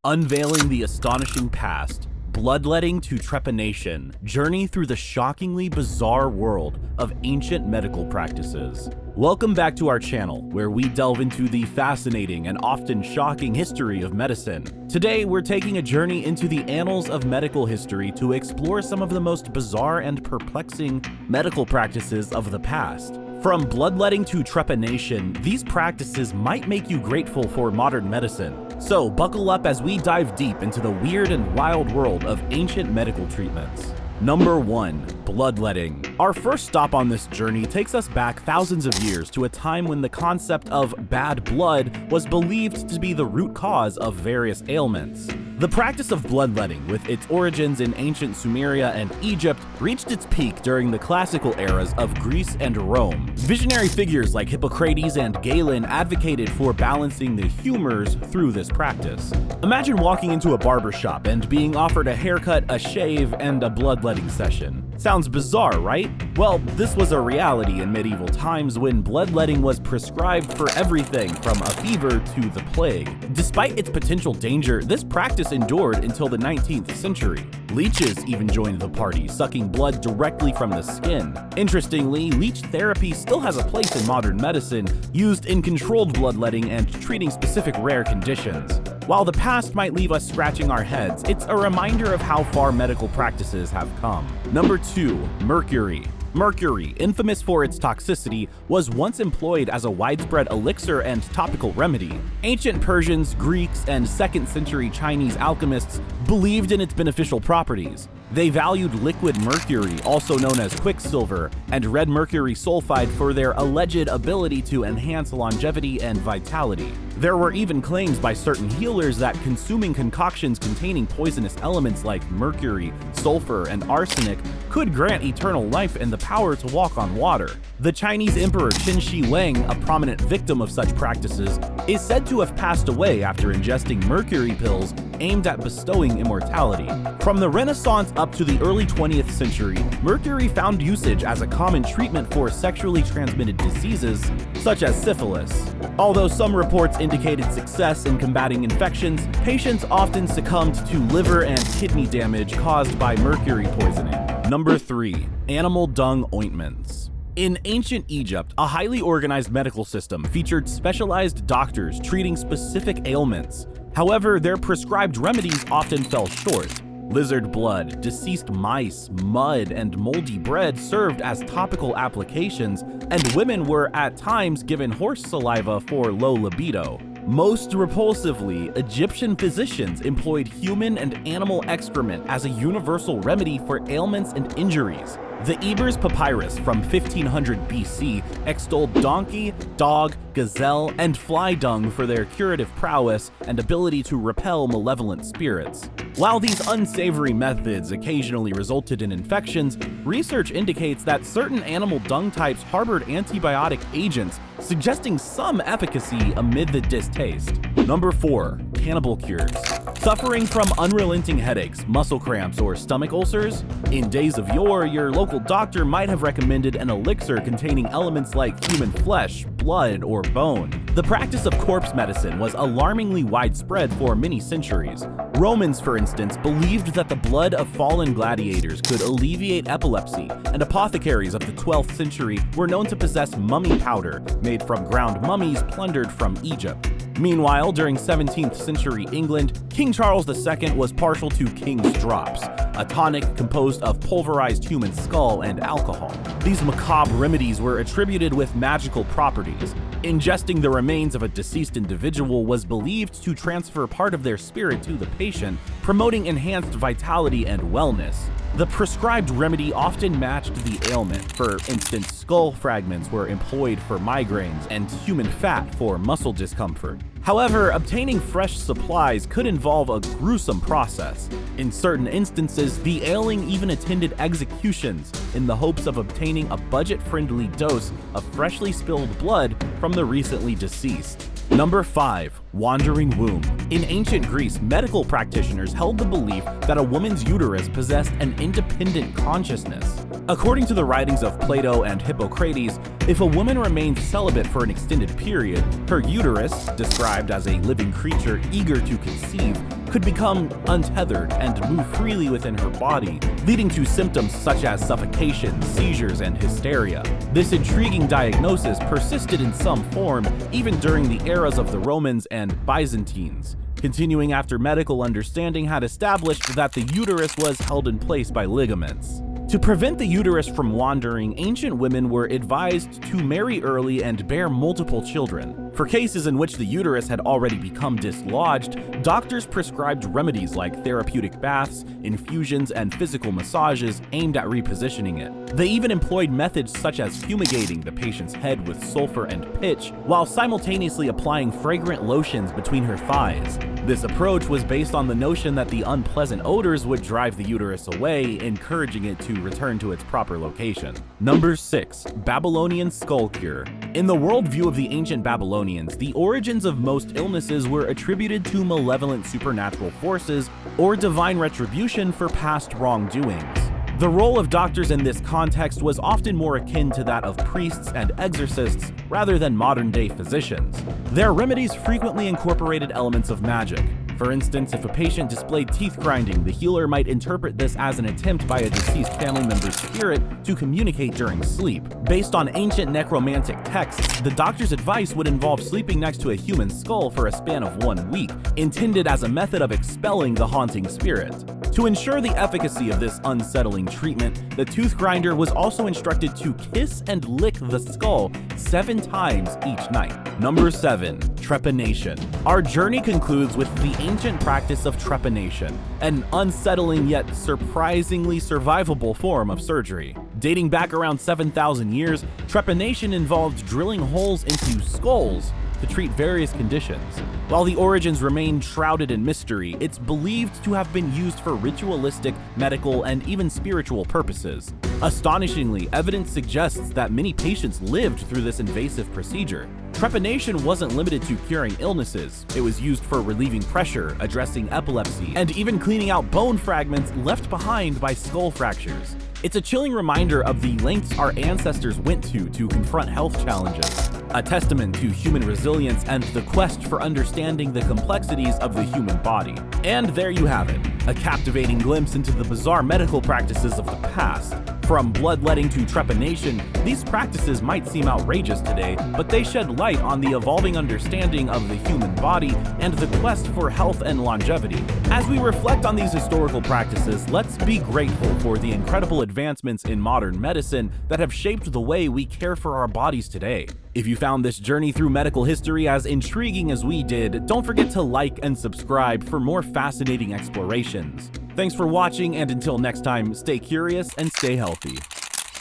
Unveiling the astonishing past, Bloodletting to Trepanation, journey through the shockingly bizarre world of ancient medical practices. Welcome back to our channel, where we delve into the fascinating and often shocking history of medicine. Today, we're taking a journey into the annals of medical history to explore some of the most bizarre and perplexing medical practices of the past. From bloodletting to trepanation, these practices might make you grateful for modern medicine. So buckle up as we dive deep into the weird and wild world of ancient medical treatments. Number 1. Bloodletting. Our first stop on this journey takes us back thousands of years to a time when the concept of bad blood was believed to be the root cause of various ailments. The practice of bloodletting, with its origins in ancient Sumeria and Egypt, reached its peak during the classical eras of Greece and Rome. Visionary figures like Hippocrates and Galen advocated for balancing the humors through this practice. Imagine walking into a barber shop and being offered a haircut, a shave, and a bloodletting session. Sounds bizarre, right? Well, this was a reality in medieval times when bloodletting was prescribed for everything from a fever to the plague. Despite its potential danger, this practice endured until the 19th century. Leeches even joined the party, sucking blood directly from the skin. Interestingly, leech therapy still has a place in modern medicine, used in controlled bloodletting and treating specific rare conditions. While the past might leave us scratching our heads, it's a reminder of how far medical practices have come. Number 2. Mercury. Mercury, infamous for its toxicity, was once employed as a widespread elixir and topical remedy. Ancient Persians, Greeks, and 2nd century Chinese alchemists believed in its beneficial properties. They valued liquid mercury, also known as quicksilver, and red mercury sulfide for their alleged ability to enhance longevity and vitality. There were even claims by certain healers that consuming concoctions containing poisonous elements like mercury, sulfur, and arsenic could grant eternal life and the power to walk on water. The Chinese Emperor Qin Shi Huang, a prominent victim of such practices, is said to have passed away after ingesting mercury pills aimed at bestowing immortality. From the Renaissance up to the early 20th century, mercury found usage as a common treatment for sexually transmitted diseases such as syphilis. Although some reports indicated success in combating infections, patients often succumbed to liver and kidney damage caused by mercury poisoning. Number 3. Animal dung ointments. In ancient Egypt, a highly organized medical system featured specialized doctors treating specific ailments. However, their prescribed remedies often fell short. Lizard blood, deceased mice, mud, and moldy bread served as topical applications, and women were at times given horse saliva for low libido. Most repulsively, Egyptian physicians employed human and animal excrement as a universal remedy for ailments and injuries. The Ebers Papyrus from 1500 BC extolled donkey, dog, gazelle, and fly dung for their curative prowess and ability to repel malevolent spirits. While these unsavory methods occasionally resulted in infections, research indicates that certain animal dung types harbored antibiotic agents, suggesting some efficacy amid the distaste. Number 4. Cannibal Cures. Suffering from unrelenting headaches, muscle cramps, or stomach ulcers? In days of yore, your local doctor might have recommended an elixir containing elements like human flesh, blood, or bone. The practice of corpse medicine was alarmingly widespread for many centuries. Romans, for instance, believed that the blood of fallen gladiators could alleviate epilepsy, and apothecaries of the 12th century were known to possess mummy powder made from ground mummies plundered from Egypt. Meanwhile, during 17th century England, King Charles II was partial to King's Drops, a tonic composed of pulverized human skull and alcohol. These macabre remedies were attributed with magical properties. Ingesting the remains of a deceased individual was believed to transfer part of their spirit to the patient, promoting enhanced vitality and wellness. The prescribed remedy often matched the ailment. For instance, skull fragments were employed for migraines and human fat for muscle discomfort. However, obtaining fresh supplies could involve a gruesome process. In certain instances, the ailing even attended executions in the hopes of obtaining a budget-friendly dose of freshly spilled blood from the recently deceased. Number 5. Wandering womb. In ancient Greece, medical practitioners held the belief that a woman's uterus possessed an independent consciousness. According to the writings of Plato and Hippocrates, if a woman remained celibate for an extended period, her uterus, described as a living creature eager to conceive, could become untethered and move freely within her body, leading to symptoms such as suffocation, seizures, and hysteria. This intriguing diagnosis persisted in some form even during the eras of the Romans and Byzantines, continuing after medical understanding had established that the uterus was held in place by ligaments. To prevent the uterus from wandering, ancient women were advised to marry early and bear multiple children. For cases in which the uterus had already become dislodged, doctors prescribed remedies like therapeutic baths, infusions, and physical massages aimed at repositioning it. They even employed methods such as fumigating the patient's head with sulfur and pitch, while simultaneously applying fragrant lotions between her thighs. This approach was based on the notion that the unpleasant odors would drive the uterus away, encouraging it to return to its proper location. Number 6. Babylonian skullcure. In the worldview of the ancient Babylonians, the origins of most illnesses were attributed to malevolent supernatural forces or divine retribution for past wrongdoings. The role of doctors in this context was often more akin to that of priests and exorcists rather than modern-day physicians. Their remedies frequently incorporated elements of magic. For instance, if a patient displayed teeth grinding, the healer might interpret this as an attempt by a deceased family member's spirit to communicate during sleep. Based on ancient necromantic texts, the doctor's advice would involve sleeping next to a human skull for a span of 1 week, intended as a method of expelling the haunting spirit. To ensure the efficacy of this unsettling treatment, the tooth grinder was also instructed to kiss and lick the skull 7 times each night. Number 7. Trepanation. Our journey concludes with the ancient practice of trepanation, an unsettling yet surprisingly survivable form of surgery. Dating back around 7,000 years, trepanation involved drilling holes into skulls to treat various conditions. While the origins remain shrouded in mystery, it's believed to have been used for ritualistic, medical, and even spiritual purposes. Astonishingly, evidence suggests that many patients lived through this invasive procedure. Trepanation wasn't limited to curing illnesses. It was used for relieving pressure, addressing epilepsy, and even cleaning out bone fragments left behind by skull fractures. It's a chilling reminder of the lengths our ancestors went to confront health challenges, a testament to human resilience and the quest for understanding the complexities of the human body. And there you have it, a captivating glimpse into the bizarre medical practices of the past. From bloodletting to trepanation, these practices might seem outrageous today, but they shed light on the evolving understanding of the human body and the quest for health and longevity. As we reflect on these historical practices, let's be grateful for the incredible advancements in modern medicine that have shaped the way we care for our bodies today. If you found this journey through medical history as intriguing as we did, don't forget to like and subscribe for more fascinating explorations. Thanks for watching, and until next time, stay curious and stay healthy.